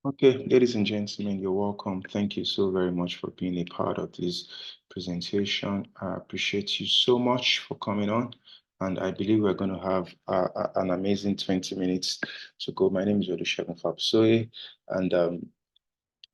Okay, ladies and gentlemen, you're welcome. Thank you so very much for being a part of this presentation. I appreciate you so much for coming on, and I believe we're going to have an amazing 20 minutes to go. My name is Olusegun Fabusoye, and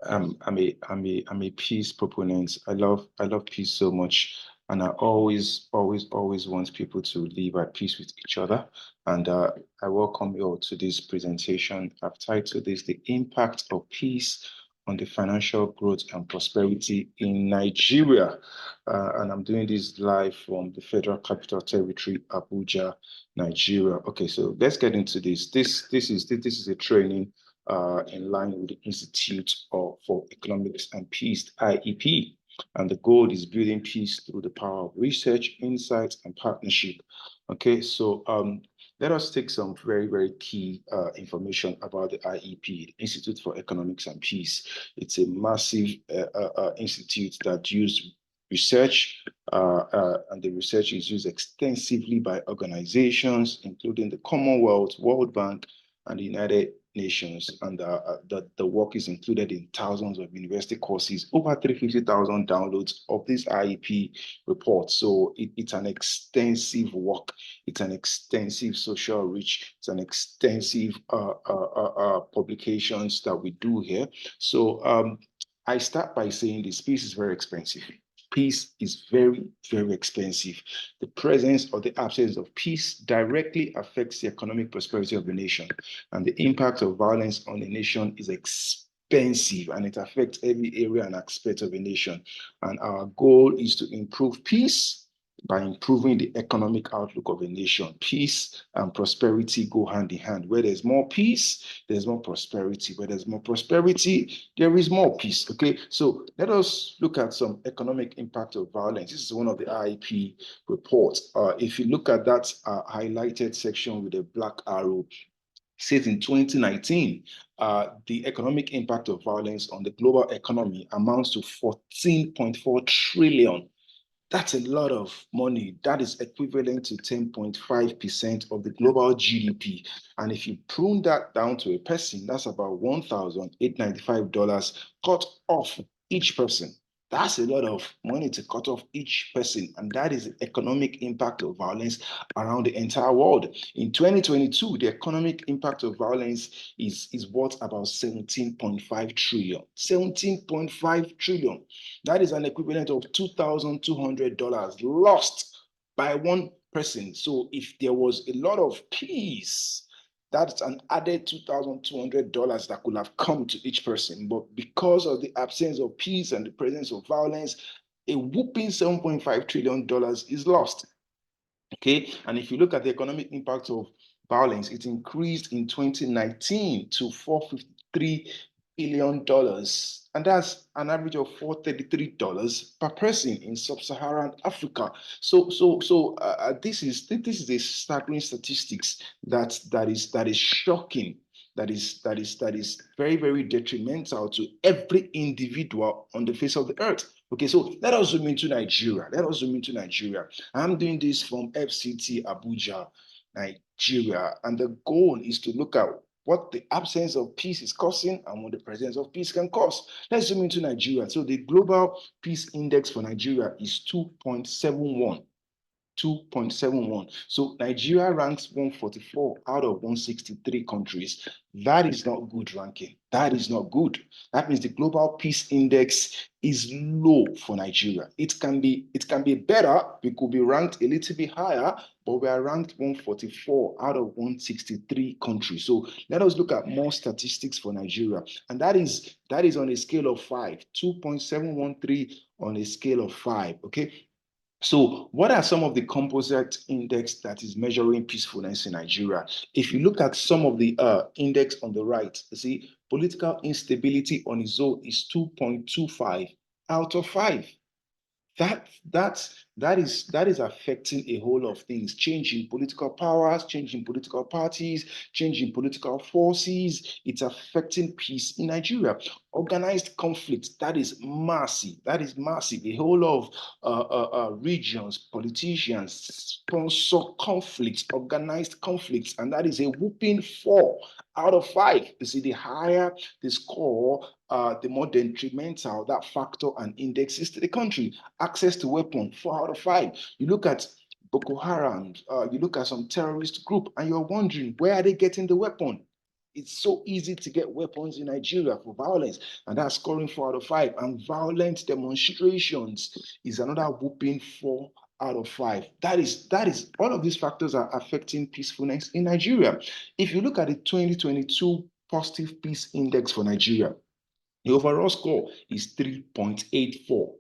I'm a peace proponent. I love peace so much, and I always want people to live at peace with each other. And I welcome you all to this presentation. I've titled this "The Impact of Peace on the Financial Growth and Prosperity in Nigeria," and I'm doing this live from the Federal Capital Territory, Abuja, Nigeria. Okay, so let's get into this. This is a training in line with the for Economics and Peace, IEP. And the goal is building peace through the power of research, insights, and partnership. Okay, so let us take some very key information about the IEP, the Institute for Economics and Peace. It's a massive institute that uses research, and the research is used extensively by organizations, including the Commonwealth, World Bank, and the United Nations. And the work is included in thousands of university courses, over 350,000 downloads of this IEP report. So it's an extensive work. It's an extensive social reach. It's an extensive publications that we do here. So I start by saying this piece is very expensive. Peace is very expensive. The presence or the absence of peace directly affects the economic prosperity of the nation, and the impact of violence on the nation is expensive, and it affects every area and aspect of a nation. And our goal is to improve peace by improving the economic outlook of a nation. Peace and prosperity go hand in hand. Where there's more peace, there's more prosperity. Where there's more prosperity, there is more peace. Okay, so let us look at some economic impact of violence. This is one of the IEP reports. If you look at that highlighted section with a black arrow, says in 2019, the economic impact of violence on the global economy amounts to 14.4 trillion. That's a lot of money. That is equivalent to 10.5% of the global GDP. And if you prune that down to a person, that's about $1,895 cut off each person. That's a lot of money to cut off each person. And that is the economic impact of violence around the entire world. In 2022, the economic impact of violence is worth about 17.5 trillion. 17.5 trillion. That is an equivalent of $2,200 lost by one person. So if there was a lot of peace, that's an added $2,200 that could have come to each person. But because of the absence of peace and the presence of violence, a whooping $7.5 trillion is lost. Okay, and if you look at the economic impact of violence, it increased in 2019 to $453 billion, and that's an average of $433 per person in sub-Saharan Africa. So this is a staggering statistics that is shocking. That is very detrimental to every individual on the face of the earth. Okay, so let us zoom into Nigeria. Let us zoom into Nigeria. I'm doing this from FCT Abuja, Nigeria, and the goal is to look at what the absence of peace is causing and what the presence of peace can cause. Let's zoom into Nigeria. So the global peace index for Nigeria is 2.71. 2.71. So Nigeria ranks 144 out of 163 countries. That is not good ranking. That is not good. That means the global peace index is low for Nigeria. It can be better. We could be ranked a little bit higher, but we are ranked 144 out of 163 countries. So let us look at more statistics for Nigeria. And that is on a scale of 5, 2.713 on a scale of 5. Okay. So, what are some of the composite index that is measuring peacefulness in Nigeria? If you look at some of the index on the right, you see political instability on its own is 2.25 out of 5. that is affecting a whole of things, changing political powers, changing political parties, changing political forces. It's affecting peace in Nigeria. Organized conflict, that is massive. That is massive. A whole of regions, politicians sponsor conflicts, organized conflicts, and that is a whooping 4 out of 5. You see, the higher the score, the more detrimental that factor and index is to the country. Access to weapon, 4 out of 5. You look at Boko Haram, you look at some terrorist group, and you're wondering, where are they getting the weapon? It's so easy to get weapons in Nigeria for violence, and that's scoring 4 out of 5. And violent demonstrations is another whooping 4 out of 5. That is all of these factors are affecting peacefulness in Nigeria. If you look at the 2022 positive peace index for Nigeria, the overall score is 3.84.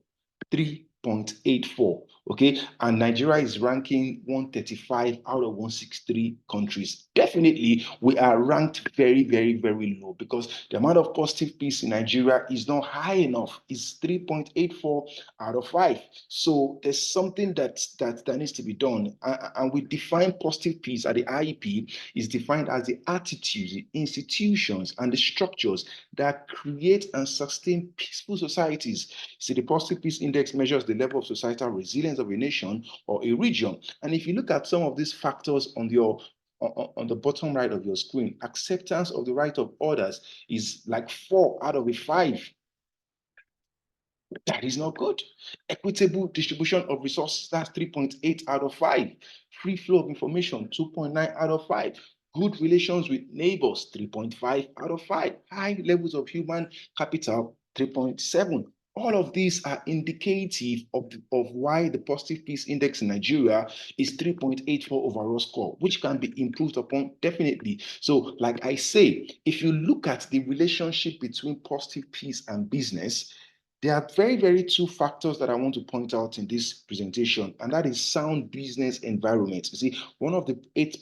3.84. Okay. And Nigeria is ranking 135 out of 163 countries. Definitely, we are ranked very, very, very low because the amount of positive peace in Nigeria is not high enough. It's 3.84 out of 5. So there's something that needs to be done. And we define positive peace at the IEP is defined as the attitudes, the institutions, and the structures that create and sustain peaceful societies. See, the positive peace index measures the level of societal resilience of a nation or a region. And if you look at some of these factors on the bottom right of your screen, acceptance of the right of others is like 4 out of 5. That is not good. Equitable distribution of resources, that's 3.8 out of 5. Free flow of information, 2.9 out of 5. Good relations with neighbors, 3.5 out of 5. High levels of human capital, 3.7. All of these are indicative of why the positive peace index in Nigeria is 3.84 overall score, which can be improved upon definitely. So, like I say, if you look at the relationship between positive peace and business, there are very, very two factors that I want to point out in this presentation, and that is sound business environment. You see, one of the 8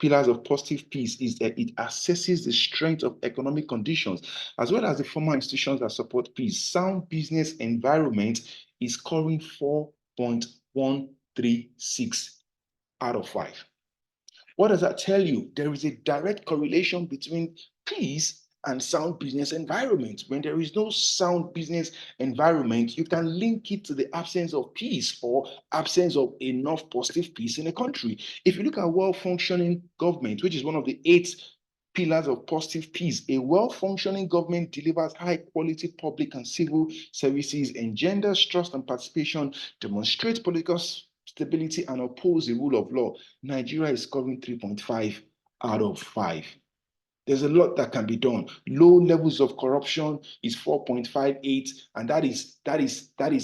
pillars of positive peace is that it assesses the strength of economic conditions as well as the formal institutions that support peace. Sound business environment is scoring 4.136 out of 5. What does that tell you? There is a direct correlation between peace and sound business environment. When there is no sound business environment, you can link it to the absence of peace or absence of enough positive peace in a country. If you look at well-functioning government, which is one of the 8 pillars of positive peace, a well-functioning government delivers high-quality public and civil services, engenders trust and participation, demonstrates political stability, and oppose the rule of law. Nigeria is scoring 3.5 out of 5. There's a lot that can be done. Low levels of corruption is 4.58, and that is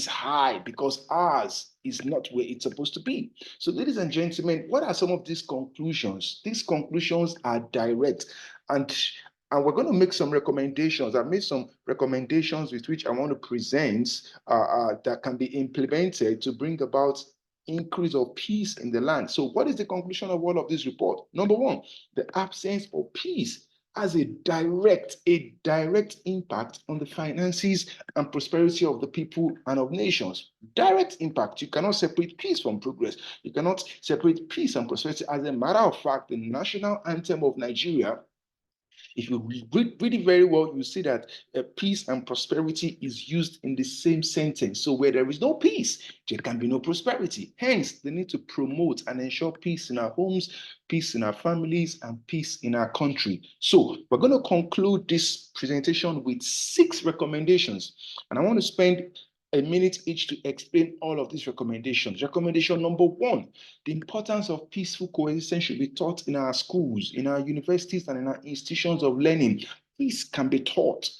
high because ours is not where it's supposed to be. So, ladies and gentlemen, what are some of these conclusions? These conclusions are direct, and we're going to make some recommendations. I've made some recommendations with which I want to present that can be implemented to bring about increase of peace in the land. So, what is the conclusion of all of this report? Number one, the absence of peace has a direct impact on the finances and prosperity of the people and of nations. Direct impact. You cannot separate peace from progress. You cannot separate peace and prosperity. As a matter of fact, the national anthem of Nigeria, if you read it very well, you see that peace and prosperity is used in the same sentence. So where there is no peace, there can be no prosperity. Hence, they need to promote and ensure peace in our homes, peace in our families, and peace in our country. So we're going to conclude this presentation with 6 recommendations. And I want to spend a minute each to explain all of these recommendations. Recommendation number 1, the importance of peaceful coexistence should be taught in our schools, in our universities, and in our institutions of learning. Peace can be taught.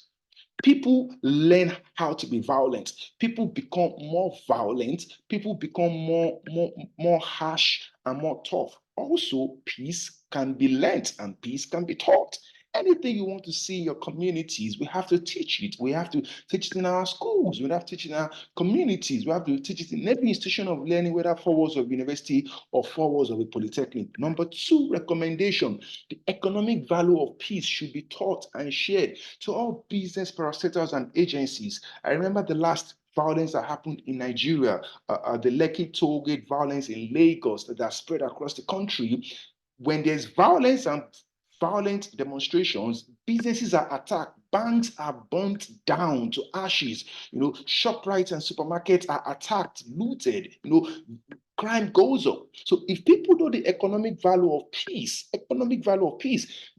People learn how to be violent. People become more violent. People become more harsh and more tough. Also, peace can be learned and peace can be taught. Anything you want to see in your communities, we have to teach it. We have to teach it in our schools. We have to teach it in our communities. We have to teach it in every institution of learning, whether 4 walls of university or 4 walls of a polytechnic. Number 2 recommendation, the economic value of peace should be taught and shared to all business parastatals and agencies. I remember the last violence that happened in Nigeria, the Lekki tollgate violence in Lagos that spread across the country. When there's violence and violent demonstrations, businesses are attacked, banks are burnt down to ashes, ShopRites and supermarkets are attacked, looted, crime goes up. So if people know the economic value of peace,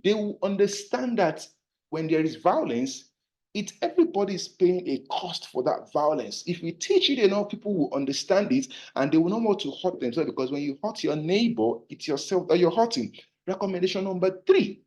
they will understand that when there is violence, it's everybody's paying a cost for that violence. If we teach it enough, people will understand it and they will not want to hurt themselves, because when you hurt your neighbor, it's yourself that you're hurting. Recommendation number 3: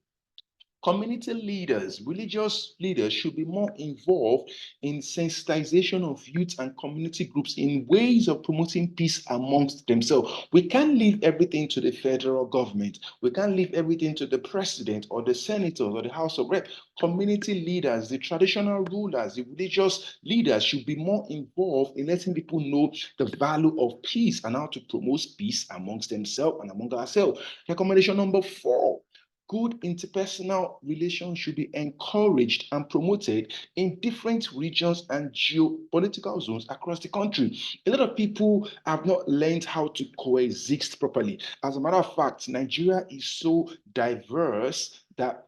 community leaders, religious leaders should be more involved in sensitization of youth and community groups in ways of promoting peace amongst themselves. We can't leave everything to the federal government. We can't leave everything to the president or the senators or the House of Reps. Community leaders, the traditional rulers, the religious leaders should be more involved in letting people know the value of peace and how to promote peace amongst themselves and among ourselves. Recommendation number 4: good interpersonal relations should be encouraged and promoted in different regions and geopolitical zones across the country. A lot of people have not learned how to coexist properly. As a matter of fact, Nigeria is so diverse that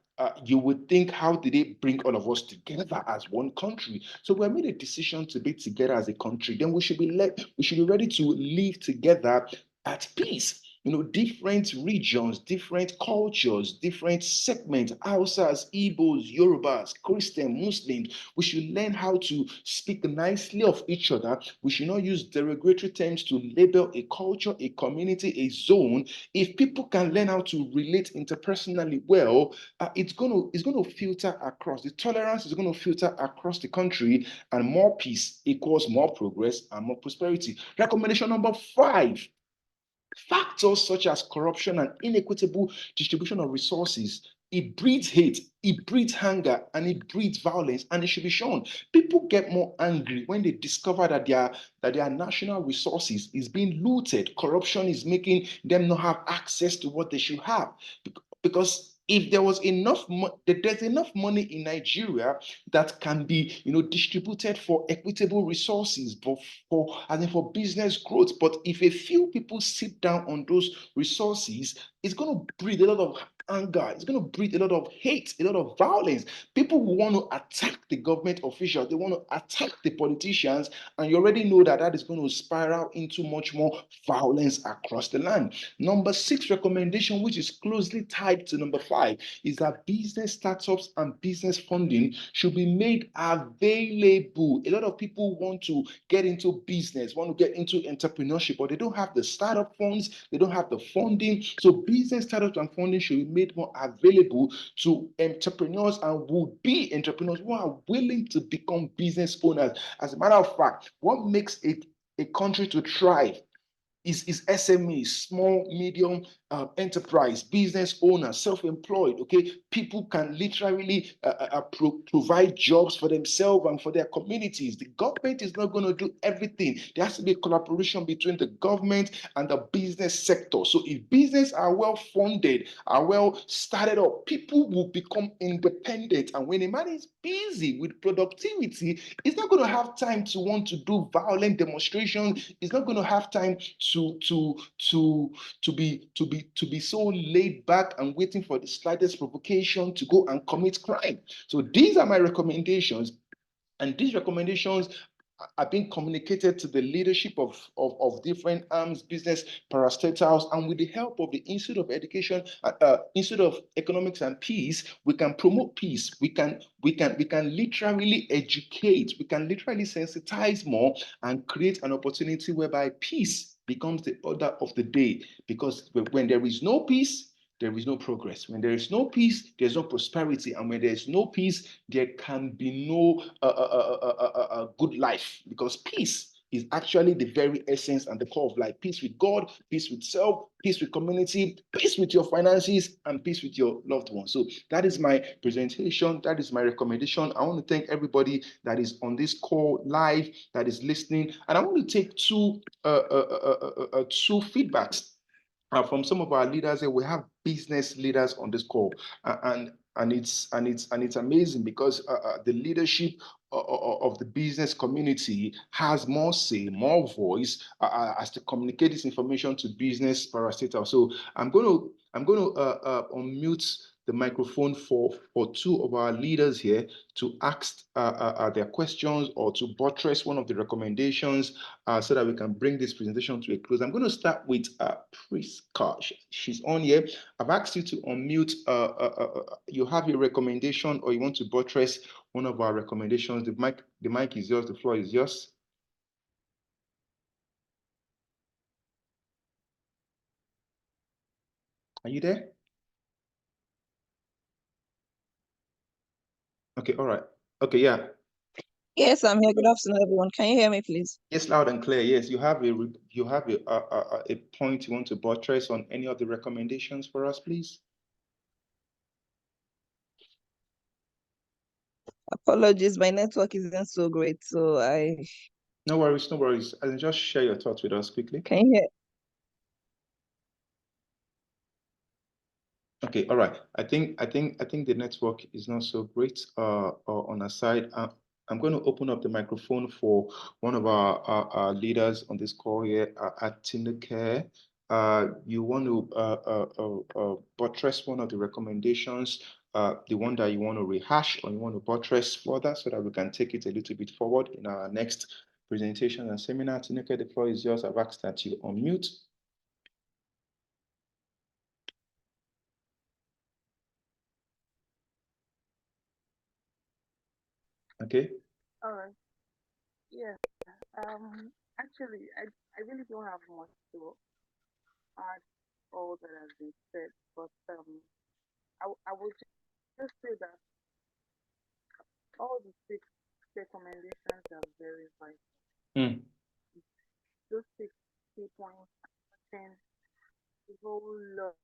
you would think, how did they bring all of us together as one country? So we made a decision to be together as a country. Then we should be ready to live together at peace. Different regions, different cultures, different segments, Hausas, Igbos, Yorubas, Christian, Muslims. We should learn how to speak nicely of each other. We should not use derogatory terms to label a culture, a community, a zone. If people can learn how to relate interpersonally well, it's going to filter across. The tolerance is going to filter across the country, and more peace equals more progress and more prosperity. Recommendation number 5: factors such as corruption and inequitable distribution of resources, it breeds hate, it breeds hunger, and it breeds violence, and it should be shown. People get more angry when they discover that their national resources is being looted. Corruption is making them not have access to what they should have. Because if there was there's enough money in Nigeria that can be, distributed for equitable resources, but for business growth. But if a few people sit down on those resources, it's going to breed a lot of anger. It's going to breed a lot of hate, a lot of violence. People will want to attack the government officials. They want to attack the politicians, and you already know that is going to spiral into much more violence across the land. Number 6 recommendation, which is closely tied to number 5, is that business startups and business funding should be made available. A lot of people want to get into business, want to get into entrepreneurship, but they don't have the startup funds, they don't have the funding. So business startups and funding should be made more available to entrepreneurs and would-be entrepreneurs who are willing to become business owners. As a matter of fact, what makes a country to thrive is SME, small, medium enterprise, business owner, self-employed. Okay, people can literally provide jobs for themselves and for their communities. The government is not going to do everything. There has to be a collaboration between the government and the business sector. So if business are well funded, are well started up, people will become independent. And when a man is busy with productivity, he's not going to have time to want to do violent demonstrations. He's not going to have time to be so laid back and waiting for the slightest provocation to go and commit crime. So these are my recommendations, and these recommendations are being communicated to the leadership of different arms, business parastatals, and with the help of the Institute of Education, Institute of Economics and Peace, we can promote peace. We can literally educate. We can literally sensitize more and create an opportunity whereby peace becomes the order of the day. Because when there is no peace, there is no progress. When there is no peace, there's no prosperity. And when there is no peace, there can be no good life. Because peace is actually the very essence and the core of life. Peace with God, peace with self, peace with community, peace with your finances, and peace with your loved ones. So that is my presentation. That is my recommendation. I want to thank everybody that is on this call live, that is listening. And I want to take two feedbacks from some of our leaders. We have business leaders on this call, and it's amazing because the leadership of the business community has more say, more voice as to communicate this information to business parastatals. So I'm going to unmute the microphone for two of our leaders here to ask their questions or to buttress one of the recommendations so that we can bring this presentation to a close. I'm going to start with Priska. She's on here. I've asked you to unmute. You have your recommendation or you want to buttress one of our recommendations. The mic is yours. The floor is yours. Are you there? Okay, all right. Okay, yeah. Yes, I'm here. Good afternoon, everyone. Can you hear me, please? Yes, loud and clear. Yes, you have a point you want to buttress on any of the recommendations for us, please. Apologies, my network isn't so great, so No worries, no worries. I'll just share your thoughts with us quickly. Can you hear? Okay, all right. I think the network is not so great on our side. I'm going to open up the microphone for one of our leaders on this call here at Care. You want to buttress one of the recommendations, the one that you want to rehash or you want to buttress further so that we can take it a little bit forward in our next presentation and seminar. Tineke, the floor is yours. I've asked that you unmute. Okay. All right. Yeah. Actually, I really don't have much to add all that has been said, but I would just say that all the six recommendations are very vital. Mm. Those six key points contain a whole lot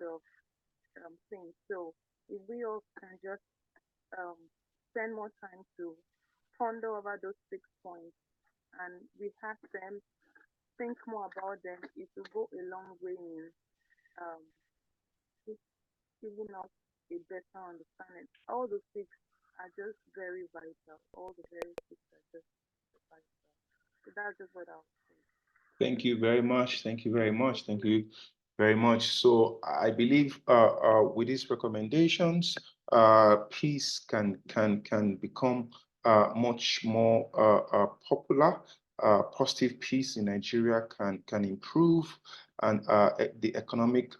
of things. So if we all can just spend more time to ponder over those 6 points and rehash them, think more about them, it will go a long way in um, giving us a better understanding. All the six are just very vital. All the very six are just vital. So that's just what I would say. Thank you very much. Thank you very much. Thank you very much. So I believe with these recommendations, peace can become much more popular. Positive peace in Nigeria can improve, and the economic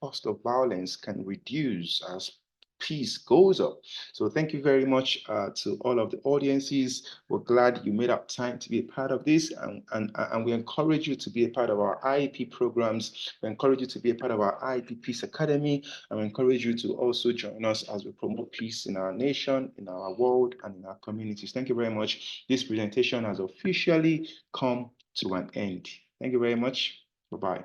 cost of violence can reduce as peace goes up. So thank you very much to all of the audiences. We're glad you made up time to be a part of this, and we encourage you to be a part of our IEP programs. We encourage you to be a part of our IEP Peace Academy, and we encourage you to also join us as we promote peace in our nation, in our world, and in our communities. Thank you very much. This presentation has officially come to an end. Thank you very much. Bye-bye.